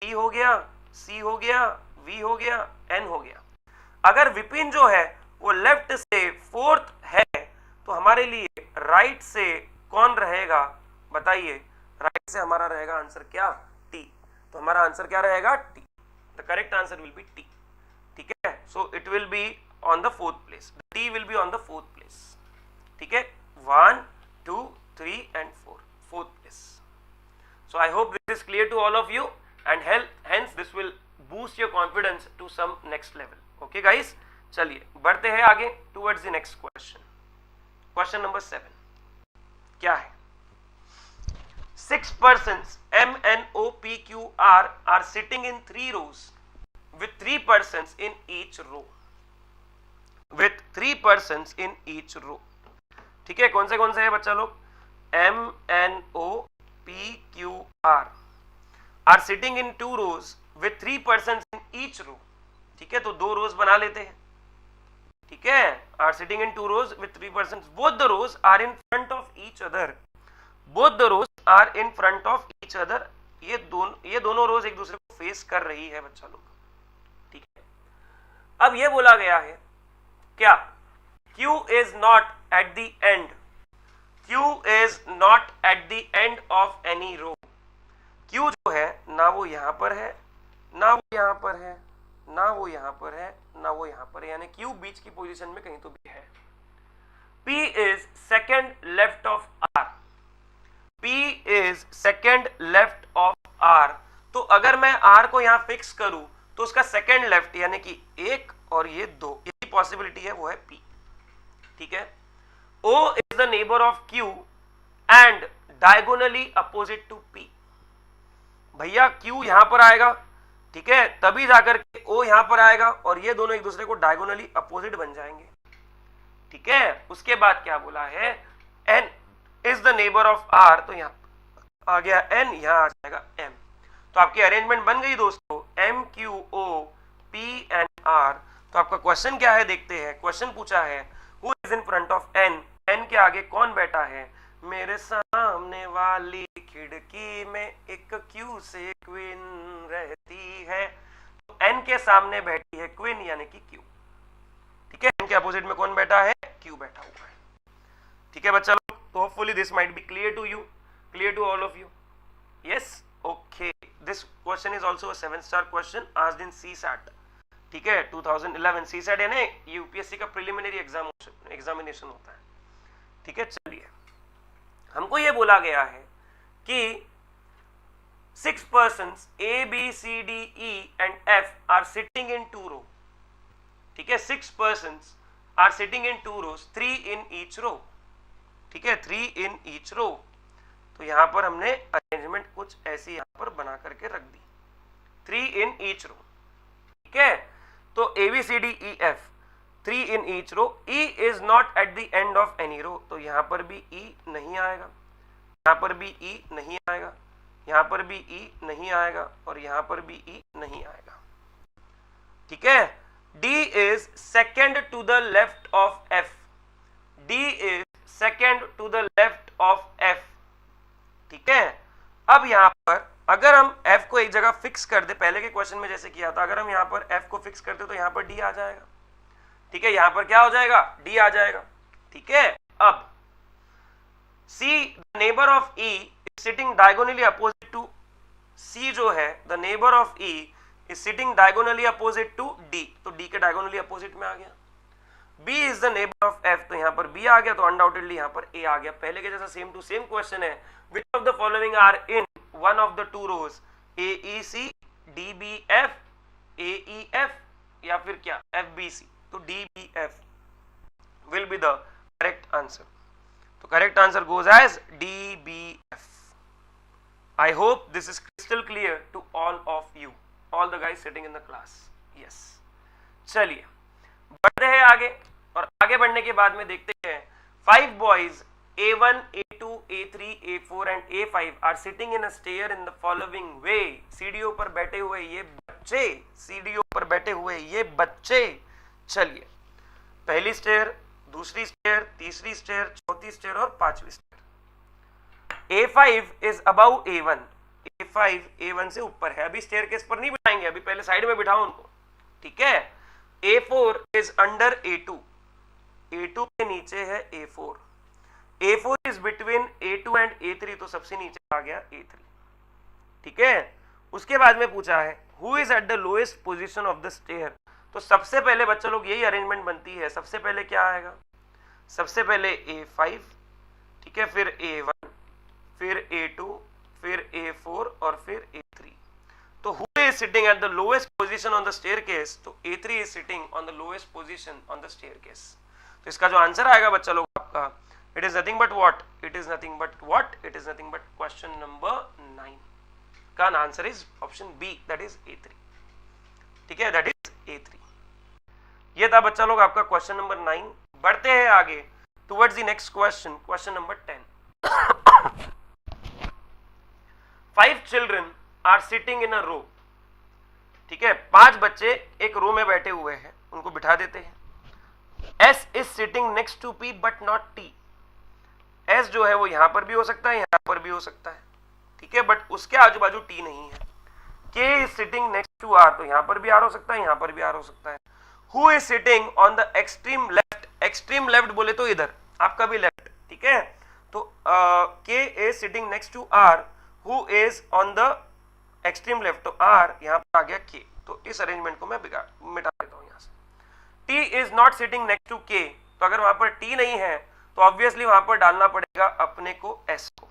T हो गया, C हो गया, V हो गया, N हो गया। अगर विपिन जो है वो लेफ्ट से फोर्थ है तो हमारे लिए राइट से कौन रहेगा बताइए? राइट से हमारा रहेगा आंसर क्या? T। तो हमारा आंसर क्या रहेगा? T। The correct answer will be T। ठीक है, so it will be on the fourth place, T will be on the fourth place. ठीक है, 1 2 3 and 4, fourth place. So I hope this is clear to all of you and hence this will boost your confidence to some next level. Okay guys, चलिए बढ़ते हैं आगे towards the next question. Question number 7 क्या है? 6 persons M, N, O, P, Q, R are sitting in 3 rows with 3 persons in each row. With 3 persons in each row. ठीक है, कौन से है बच्चा लोग? M, N, O, P, Q, R are sitting in 2 rows with 3 persons in each row. ठीक है, तो 2 rows बना लेते हैं। ठीक है, are sitting in 2 rows with 3 persons. Both the rows are in front of each other. Both the rows are in front of each other. ये दोनों रोज एक दूसरे को फेस कर रही है बच्चा लोग। ठीक है, अब ये बोला गया है क्या? Q is not at the end. Q is not at the end of any row. Q जो है ना वो यहां पर है, ना वो यहां पर है, ना वो यहां पर है, ना वो यहां पर है, यानी Q बीच की पोजीशन में कहीं तो भी है। P is second left of R. P is second left of R. तो अगर मैं R को यहां फिक्स करूं तो उसका सेकेंड लेफ्ट यानी कि 1 और ये 2, यही पॉसिबिलिटी है, वो है P। ठीक है, O is the neighbor of Q and diagonally opposite to P. भैया Q यहां पर आएगा, ठीक है, तभी जाकर के O यहां पर आएगा और ये दोनों एक दूसरे को डायगोनली अपोजिट बन जाएंगे। ठीक है, उसके बाद क्या बोला है? N is the neighbor of R, तो यहां आ गया N, यहां आ जाएगा M। तो आपकी अरेंजमेंट बन गई दोस्तों, M, Q, O, P and R। तो आपका क्वेश्चन क्या है देखते हैं। क्वेश्चन पूछा है Who is in front of N? N के आगे कौन बैठा है? मेरे सामने वाली खिड़की में एक Q से क्वीन रहती है। तो N के सामने बैठी है क्वीन यानी कि Q। ठीक है, N के अपोजिट में कौन बैठा है? Q बैठा हुआ है। ठीक है बच्चा लोग, तो hopefully this might be clear to you, clear to all of you. Yes, okay, this question is also 7-star question asked in CSAT। ठीक है, 2011 CSAT है ना, यूपीएससी का प्रिलिमिनरी एग्जामिनेशन होता है। ठीक है, चलिए हमको ये बोला गया है कि 6 persons A, B, C, D, E and F are sitting in 2 rows. ठीक है, 6 persons are sitting in 2 rows, 3 in each row. ठीक है, 3 in each row। तो यहां पर हमने अरेंजमेंट कुछ ऐसी यहां पर बना करके रख दी, 3 in each row। ठीक है, तो A, B, C, D, E, F 3 in each row. E is not at the end of any row. तो यहां पर भी E नहीं आएगा, यहां पर भी E नहीं आएगा, यहां पर भी E नहीं आएगा और यहां पर भी E नहीं आएगा। ठीक है, D is second to the left of F. D is second to the left of F. ठीक है, अब यहां पर अगर हम F को एक जगह फिक्स कर दे, पहले के क्वेश्चन में जैसे किया था, अगर हम यहां पर F को फिक्स करते तो यहां पर D आ जाएगा। ठीक है, यहां पर क्या हो जाएगा? D आ जाएगा। ठीक है, अब C, the neighbor of E is sitting diagonally opposite to C जो है, the neighbor of E is sitting diagonally opposite to D, तो D के diagonally opposite में आ गया। B is the neighbor of F, तो यहां पर B आ गया, तो अनडाउटेडली यहां पर A आ गया। पहले के जैसा सेम टू सेम क्वेश्चन है, which of the following are in one of the 2 rows? A, E, C, D, B, F, A, E, F या फिर क्या? F, B, C। तो D, B, F will be the correct answer. तो correct answer goes as D, B, F. I hope this is crystal clear to all of you, all the guys sitting in the class. Yes. चलिए बढ़ते हैं आगे, और आगे बढ़ने के बाद में देखते हैं 5 boys A1, A2, A3, A4 and A5 are sitting in a stair in the following way. सीढ़ियों पर बैठे हुए ये बच्चे, सीढ़ियों पर बैठे हुए ये बच्चे। चलिए पहली स्टेयर, दूसरी स्टेयर, तीसरी स्टेयर, चौथी स्टेयर और पांचवी stair. A5 is above A1, A5 A1 से ऊपर है। अभी स्टेयरकेस पर नहीं बिठाएंगे, अभी पहले साइड में बिठाओ उनको, ठीक है। A4 is under A2, A2 के नीचे है A4, A4 is between A2 and A3, तो सबसे नीचे आ गया A3, ठीक है। उसके बाद में पूछा है who is at the lowest position of the stair, तो सबसे पहले बच्चा लोग यही अरेंजमेंट बनती है। सबसे पहले क्या आएगा, सबसे पहले A5, ठीक है, फिर A1, फिर A2, फिर A4 और फिर A3। तो who is sitting at the lowest position on the staircase, तो A3 is sitting on the lowest position on the staircase. तो इसका जो आंसर आएगा बच्चा लोग आपका, it is nothing but what, it is nothing but what, it is nothing but question number 9 का answer is option B, that is A3, ठीक है, दैट इज A3। ये था बच्चा लोग आपका क्वेश्चन नंबर 9। बढ़ते हैं आगे towards the next question, question number 10। 5 children are sitting in a row, ठीक है, 5 बच्चे एक रो में बैठे हुए हैं, उनको बिठा देते हैं। S is sitting next to P but not T, S जो है वो यहां पर भी हो सकता है, यहां पर भी हो सकता है, ठीक है, बट उसके आजू बाजू T नहीं है। K is sitting next to R, तो यहां पर भी R हो सकता है, यहां पर भी R हो सकता है। Who is sitting on the extreme left, extreme left बोले तो इधर आपका भी लेफ्ट, ठीक है, तो K is sitting next to R, who is on the extreme left, तो R यहाँ पर आ गया K, तो इस अरेंजमेंट को मैं मिटा देता हूँ यहाँ से। T is not sitting next to K, तो अगर वहां पर T नहीं है तो ऑब्वियसली वहां पर डालना पड़ेगा अपने को S को,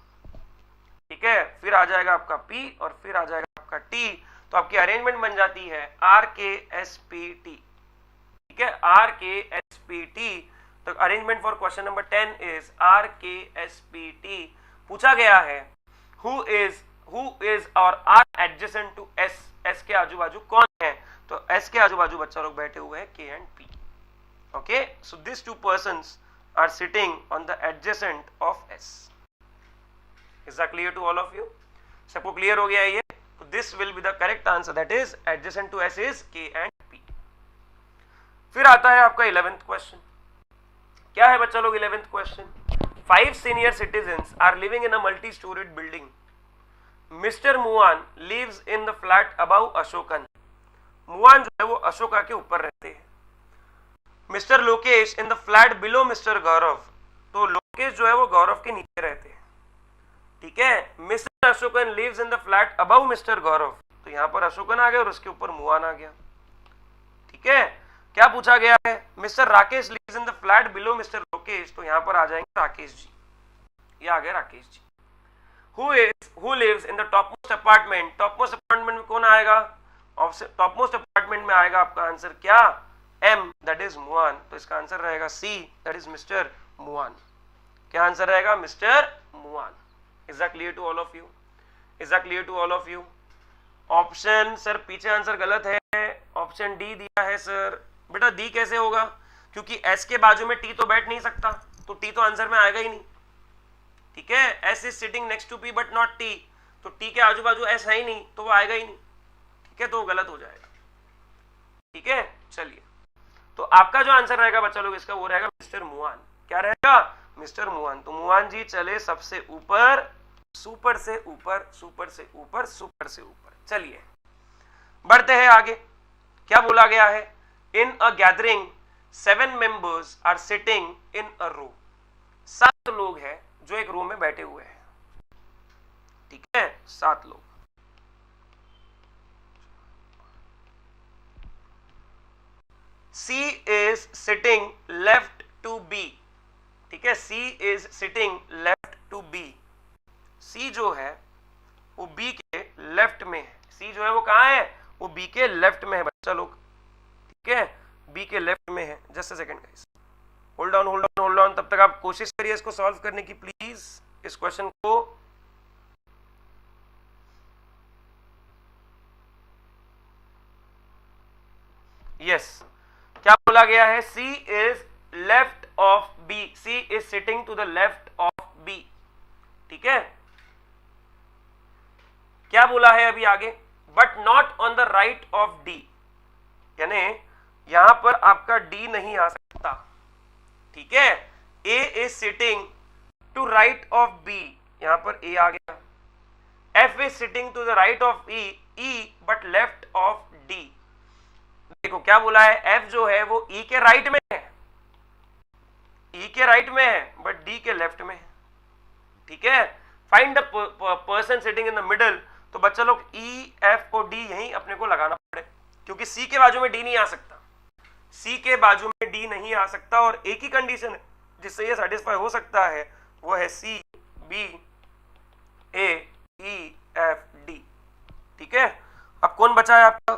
ठीक है, फिर आ जाएगा आपका P और फिर आ जाएगा आपका T, तो आपकी अरेंजमेंट बन जाती है RKSPT, ठीक है, RKSPT। तो arrangement for question number 10 is RKSPT। पूछा गया है who is और are adjacent to S, S के आजू बाजू कौन है, तो S के आजू बाजू बच्चा लोग बैठे हुए हैं K and P, okay, so these two persons are sitting on the adjacent of S। is that clear to all of you? सबको क्लियर हो गया है ये, तो this will be the correct answer, that is adjacent to S is K and P। फिर आता है आपका 11th क्वेश्चन। क्या है बच्चा लोग 11th question? 5 senior citizens are living in a multi-storied building. Mr. Muan lives in the flat above Ashokan. Muan जो है वो अशोका के ऊपर रहते हैं। Mr. Lokesh in the flat below Mr. गौरव, तो लोकेश जो है वो गौरव के नीचे रहते हैं, ठीक है। Mr. Ashokan lives in the flat above Mr. गौरव, तो यहाँ पर अशोकन आ गया और उसके ऊपर मुआन आ गया, ठीक है। क्या पूछा गया है? Mister Rakesh lives in the flat below mister Lokesh, तो यहां पर आ जाएंगे राकेश जी, ये आ गए Rakesh ji. Who lives in the top most apartment, top most apartment में कौन आएगा? टॉप मोस्ट अपार्टमेंट में आएगा आपका आंसर क्या? M, दैट इज मुआन, तो इसका आंसर रहेगा C, that is mister Muan. क्या आंसर रहेगा? Mister Muan. Is that clear to all of you? Is that clear to all of you? Option sir पीछे आंसर गलत है, ऑप्शन डी दिया है सर। बेटा डी कैसे होगा? क्योंकि एस के बाजू में टी तो बैठ नहीं सकता, तो टी तो आंसर में आएगा ही नहीं, ठीक है। S is sitting next to P but not T, तो टी के आजू बाजू एस है ही नहीं, तो वो आएगा ही नहीं, ठीक है, तो वो गलत हो जाएगा, ठीक है। चलिए, तो आपका जो आंसर रहेगा बच्चा लोग इसका वो रहेगा मिस्टर मुआन। क्या रहेगा? Mister Muan. तो मुआन जी चले सबसे ऊपर, सुपर से ऊपर, सुपर से ऊपर, सुपर से ऊपर। चलिए बढ़ते हैं आगे। क्या बोला गया है? इन अ gathering 7 members are sitting in a row, 7 लोग हैं जो एक रो में बैठे हुए हैं, ठीक है, 7 लोग। C is sitting left to B, ठीक है, C is sitting left to B। C जो है वो B के लेफ्ट में है, C जो है वो कहाँ है? वो B के लेफ्ट में है बच्चा लोग, ठीक है, B के लेफ्ट में है। Just a second guys, hold on hold on hold on, तब तक आप कोशिश करिए इसको सॉल्व करने की प्लीज, इस क्वेश्चन को। यस, क्या बोला गया है? C is left of B, C is sitting to the left of B, ठीक है। क्या बोला है अभी आगे? But not on the right of D, यानी यहां पर आपका डी नहीं आ सकता, ठीक है। A is sitting to right of B, यहां पर ए आ गया। F is sitting to the right of E but left of D. देखो क्या बोला है, एफ जो है वो ई के राइट में है, ई के राइट में है बट डी के लेफ्ट में है, ठीक है। Find the person sitting in the middle, तो बच्चा लोग ई एफ और डी यहीं अपने को लगाना पड़े, क्योंकि सी के बाजू में डी नहीं आ सकता, सी के बाजू में डी नहीं आ सकता, और एक ही कंडीशन है जिससे ये सेटिस्फाई हो सकता है, वो है C B A E F D, ठीक है। अब कौन बचा है आपका,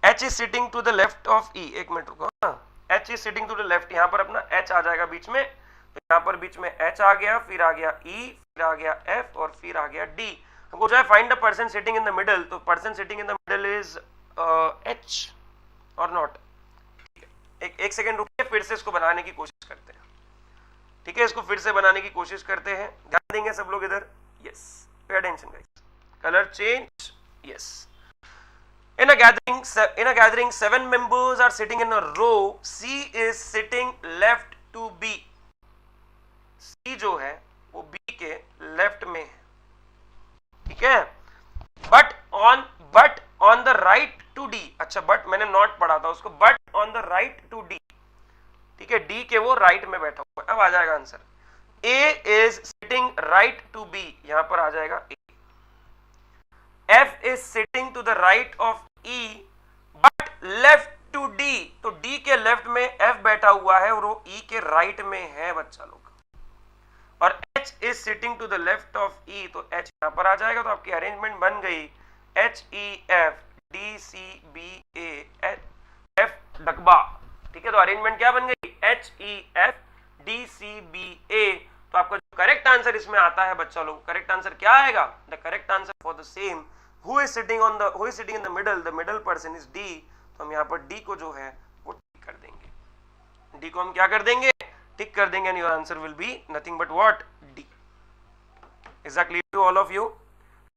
H is sitting to the left of E, एक मिनट रुको, H is sitting to the left, यहां पर अपना एच आ जाएगा बीच में, तो यहां पर बीच में एच आ गया, फिर आ गया ई, फिर आ गया एफ और फिर आ गया डी। हमको जो है find the person sitting in the middle, तो person sitting in the middle is H और नॉट। एक सेकेंड रुकिए, फिर से इसको बनाने की कोशिश करते हैं, ठीक है। इसको फिर से बनाने की कोशिश करते हैं, ध्यान देंगे सब लोग इधर, yes, pay attention guys. Colour change, yes. In a gathering, 7 members are sitting in a row. C is sitting left to B. C जो है वो B के लेफ्ट में है, ठीक है। But on the right to D. अच्छा, but मैंने नॉट पढ़ा था उसको, but on the right to D, ठीक है। D के वो राइट में बैठा हुआ है। अब आ जाएगा answer, A is sitting right to B, यहां पर आ जाएगा A. F is sitting to the right of E but left to D, तो D के लेफ्ट में F बैठा हुआ है और वो E के राइट में है बच्चा लोग। और H is sitting to the left of E, तो H यहां पर आ जाएगा, तो आपकी अरेंजमेंट बन गई H E F D C B A F डकबा, ठीक है। तो अरेंजमेंट क्या बन गई, H E F D C B A। तो आपका जो करेक्ट आंसर इसमें आता है बच्चा लोग, करेक्ट आंसर क्या आएगा, the correct answer for the same, who is sitting in the middle person is D, तो हम यहाँ पर D को जो है वो टिक कर देंगे, D को हम क्या कर देंगे, टिक कर देंगे, and your answer will be nothing but what, D। Is that clear to all of you?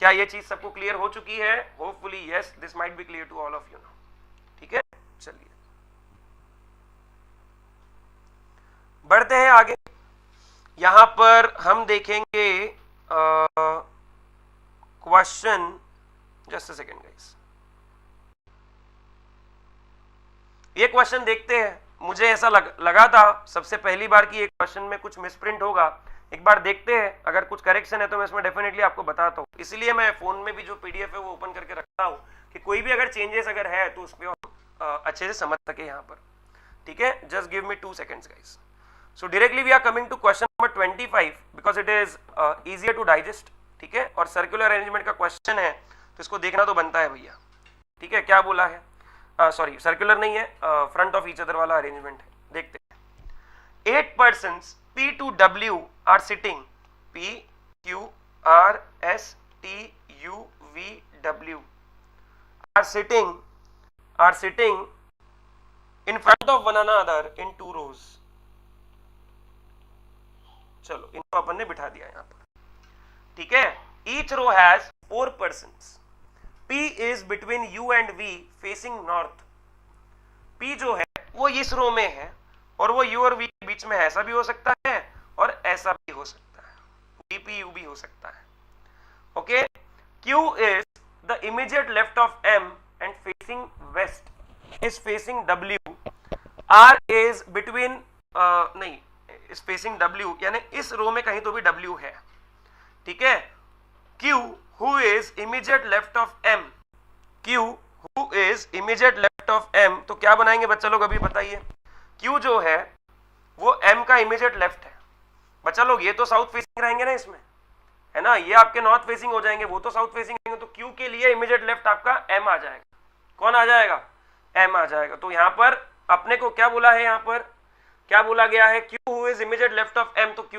क्या ये चीज सबको क्लियर हो चुकी है? Hopefully yes, this might be clear to all of you now, ठीक है। चलिए बढ़ते हैं आगे, यहां पर हम देखेंगे question, just a second guys, ये क्वेश्चन देखते हैं। मुझे ऐसा लगा था सबसे पहली बार कि एक क्वेश्चन में कुछ मिसप्रिंट होगा, एक बार देखते हैं, अगर कुछ करेक्शन है तो मैं इसमें डेफिनेटली आपको बताता हूँ। इसलिए मैं फोन में भी जो पीडीएफ है वो ओपन करके रखता हूँ कि कोई भी अगर चेंजेस अगर है तो उस पर अच्छे से समझ सके यहाँ पर, ठीक है। Just give me 2 seconds guys. So directly we are coming to question number 25 because it is easier to digest, ठीक है। और सर्कुलर अरेंजमेंट का क्वेश्चन है तो इसको देखना तो बनता है भैया, ठीक है। क्या बोला है, सॉरी सर्कुलर नहीं है, फ्रंट ऑफ ईच अदर वाला अरेंजमेंट है। देखते हैं, 8 persons P to W are sitting, P Q R S T U V W are sitting in front of one another in 2 rows। चलो इनको अपन ने बिठा दिया यहाँ पर, ठीक है। Each row has 4 persons. P is between U and V facing north. P जो है वो इस रो में है और वो U और V के बीच में है, ऐसा भी हो सकता है और ऐसा भी हो सकता है, VPU भी हो सकता है, okay. Q is the immediate left of M and facing west is facing W. R is between नहीं is facing W, यानी इस रो में कहीं तो भी W है, ठीक है। Q who is immediate left of M, Q who is immediate left of M, तो क्या बनाएंगे बच्चा लोग अभी बताइए। Q जो है वो M का इमीडिएट लेफ्ट है बच्चा लोग, ये तो साउथ फेसिंग रहेंगे ना इसमें, है ना, ये आपके नॉर्थ फेसिंग हो जाएंगे, वो तो साउथ फेसिंग रहेंगे, तो Q के लिए इमीडिएट लेफ्ट आपका M आ जाएगा। कौन आ जाएगा, M आ जाएगा। तो यहाँ पर अपने को क्या बोला है, यहाँ पर क्या बोला गया है, Q who is immediate left of M, तो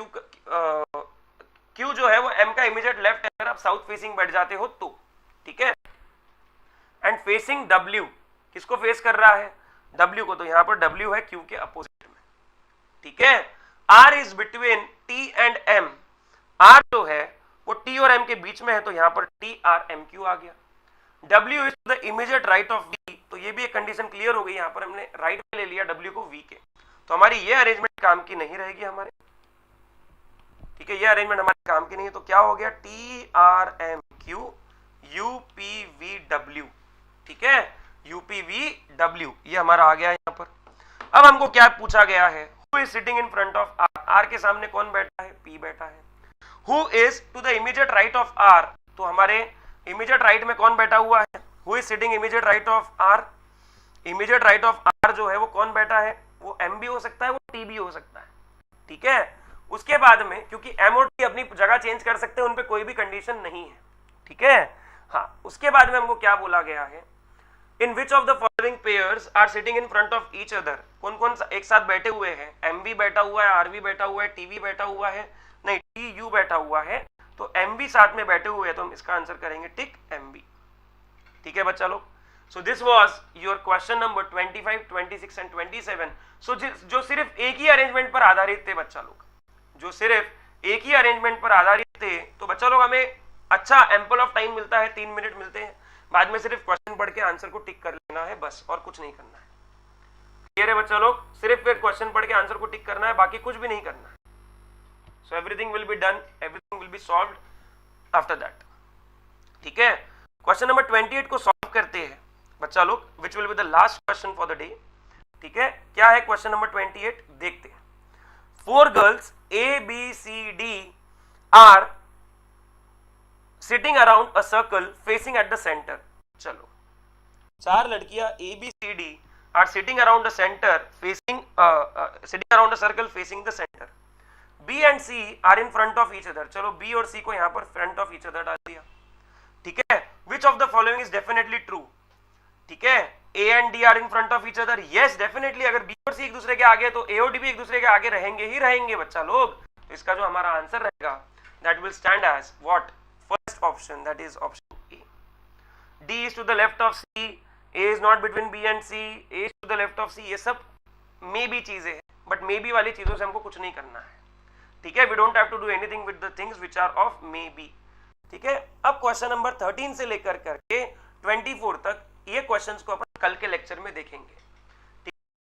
Q जो है वो M का इमीडिएट लेफ्ट है अगर आप साउथ फेसिंग बैठ जाते हो तो, ठीक है। एंड फेसिंग W, किसको फेस कर रहा है, W को, तो यहाँ पर W है Q के अपोजिट में, ठीक है। R is between T and M, R जो है वो T और M के बीच में है, तो यहाँ पर TRMQ आ गया। W is the immediate right of V, तो ये भी एक कंडीशन क्लियर हो गई, यहाँ पर हमने राइट में ले लिया W को V के, तो हमारी ये अरेंजमेंट काम की नहीं रहेगी हमारे, ठीक है, ये अरेंजमेंट हमारे काम की नहीं है। तो क्या हो गया, TRMQ UPVW, ठीक है, UPVW ये हमारा आ गया यहाँ पर। अब हमको क्या पूछा गया है, who is sitting in front of R, R के सामने कौन बैठा है, P बैठा है। Who is to the immediate right of R, तो हमारे इमीडिएट राइट में कौन बैठा हुआ है, who is sitting immediate right of R, immediate right of R जो है वो कौन बैठा है, वो M भी हो सकता है, वो T भी हो सकता है, ठीक है। उसके बाद में क्योंकि M और T अपनी जगह चेंज कर सकते हैं, उन पे कोई भी कंडीशन नहीं है, ठीक है। हाँ, उसके बाद में हमको क्या बोला गया है, in which of the following pairs are sitting in front of each other, कौन कौन एक साथ बैठे हुए हैं, M भी बैठा हुआ है, R भी बैठा हुआ है, T भी बैठा हुआ है, नहीं TU बैठा हुआ है, तो M भी साथ में बैठे हुए हैं, तो हम इसका आंसर करेंगे टिक MB, ठीक है बच्चा लोग। So this was your question number 25, 26 and 27। सो जो सिर्फ एक ही अरेंजमेंट पर आधारित थे बच्चा लोग, जो सिर्फ एक ही अरेंजमेंट पर आधारित थे, तो बच्चा लोग हमें अच्छा एम्पल ऑफ टाइम मिलता है, 3 मिनट मिलते हैं, बाद में सिर्फ क्वेश्चन पढ़ के आंसर को टिक कर लेना है बस, और कुछ नहीं करना है। क्लियर है बच्चा लोग, सिर्फ एक क्वेश्चन पढ़ के आंसर को टिक करना है, बाकी कुछ भी नहीं करना है। So everything will be done, everything will be solved after that, ठीक है। क्वेश्चन नंबर 28 को सॉल्व करते हैं बच्चा लोग, which will be the last question for the day, ठीक है। क्या है क्वेश्चन नंबर 28, देखते हैं। 4 girls ABCD are sitting around a circle facing at the centre, चलो 4 लड़कियां ABCD are sitting around the centre facing sitting around a circle facing the centre, B and C are in front of each other, चलो B और C को यहां पर front of each other डाल दिया, ठीक है। Which of the following is definitely true, ठीक है, A and D are in front of each other, yes definitely, अगर B और C एक दूसरे के आगे तो A और D भी एक दूसरे के आगे रहेंगे ही रहेंगे बच्चा लोग। तो इसका जो हमारा आंसर रहेगा that will stand as what, first option, that is option A। D is to the left of C, A is not between B and C, A is to the left of C, ये सब may be चीजें हैं, but may be वाली चीजों से हमको कुछ नहीं करना है, ठीक है। We don't have to do anything with the things which are of maybe, ठीक है। अब क्वेश्चन नंबर 13 से लेकर करके 24 तक ये क्वेश्चंस को अपन कल के लेक्चर में देखेंगे।